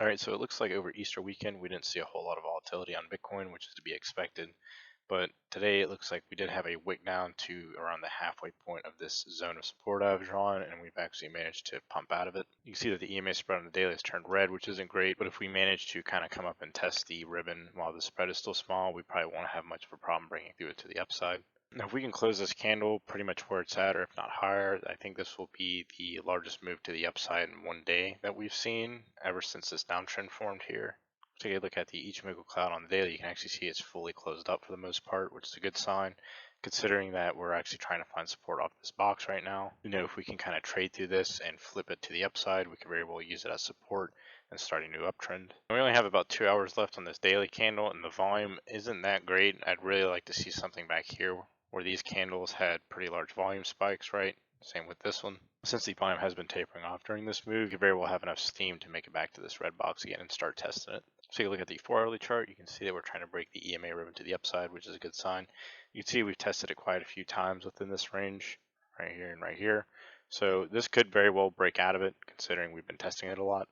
All right, so it looks like over Easter weekend, we didn't see a whole lot of volatility on Bitcoin, which is to be expected. But today it looks like we did have a wick down to around the halfway point of this zone of support I've drawn, and we've actually managed to pump out of it. You can see that the EMA spread on the daily has turned red, which isn't great, but if we manage to kind of come up and test the ribbon while the spread is still small, we probably won't have much of a problem breaking through it to the upside. Now, if we can close this candle pretty much where it's at, or if not higher, I think this will be the largest move to the upside in one day that we've seen ever since this downtrend formed here. Take a look at the Ichimoku cloud on the daily. You can actually see it's fully closed up for the most part, which is a good sign, considering that we're actually trying to find support off this box right now. If we can kind of trade through this and flip it to the upside, we could very well use it as support and start a new uptrend. We only have about 2 hours left on this daily candle, and the volume isn't that great. I'd really like to see something back here where these candles had pretty large volume spikes, right? Same with this one. Since the volume has been tapering off during this move, you very well have enough steam to make it back to this red box again and start testing it. So take a look at the 4-hourly chart. You can see that we're trying to break the EMA ribbon to the upside, which is a good sign. You can see we've tested it quite a few times within this range, right here and right here. So this could very well break out of it, considering we've been testing it a lot.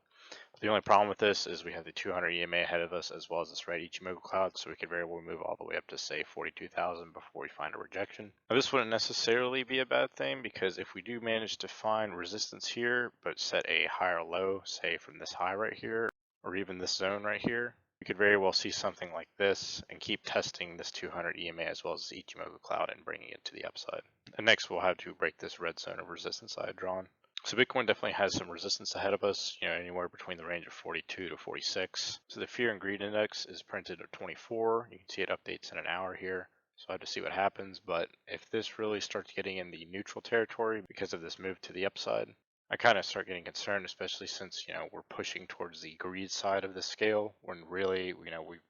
The only problem with this is we have the 200 EMA ahead of us, as well as this red Ichimoku cloud, so we could very well move all the way up to say 42,000 before we find a rejection. Now this wouldn't necessarily be a bad thing, because if we do manage to find resistance here, but set a higher low, say from this high right here, or even this zone right here, we could very well see something like this and keep testing this 200 EMA as well as the Ichimoku cloud and bringing it to the upside. And next we'll have to break this red zone of resistance I had drawn. So Bitcoin definitely has some resistance ahead of us, anywhere between the range of 42 to 46. So the fear and greed index is printed at 24. You can see it updates in an hour here. So I have to see what happens, but if this really starts getting in the neutral territory because of this move to the upside, I kind of start getting concerned, especially since, we're pushing towards the greed side of the scale when really,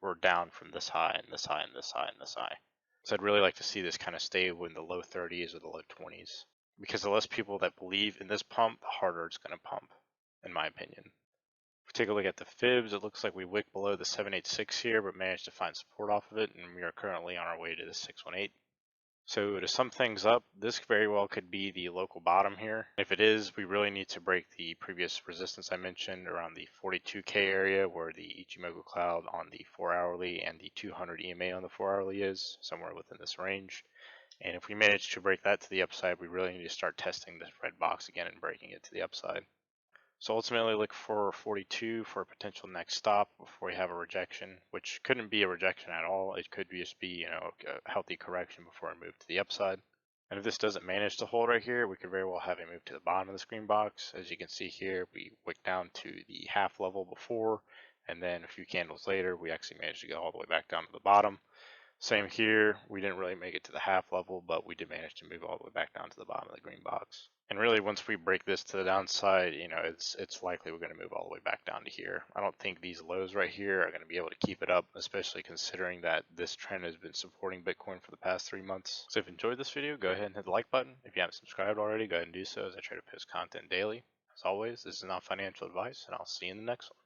we're down from this high and this high and this high and this high. So I'd really like to see this kind of stay in the low 30s or the low 20s. Because the less people that believe in this pump, the harder it's going to pump, in my opinion. If we take a look at the fibs, it looks like we wicked below the 786 here, but managed to find support off of it, and we are currently on our way to the 618. So to sum things up, this very well could be the local bottom here. If it is, we really need to break the previous resistance I mentioned around the 42K area where the Ichimoku cloud on the 4-hourly and the 200 EMA on the 4-hourly is, somewhere within this range. And if we manage to break that to the upside, we really need to start testing this red box again and breaking it to the upside. So ultimately look for 42 for a potential next stop before we have a rejection, which couldn't be a rejection at all. It could just be, a healthy correction before a move to the upside. And if this doesn't manage to hold right here, we could very well have a move to the bottom of the screen box. As you can see here, we wicked down to the half level before, and then a few candles later, we actually managed to go all the way back down to the bottom. Same here, we didn't really make it to the half level, but we did manage to move all the way back down to the bottom of the green box. And really, once we break this to the downside, it's likely we're going to move all the way back down to here. I don't think these lows right here are going to be able to keep it up, especially considering that this trend has been supporting Bitcoin for the past 3 months. So if you enjoyed this video, go ahead and hit the like button. If you haven't subscribed already, go ahead and do so, as I try to post content daily. As always, this is not financial advice, and I'll see you in the next one.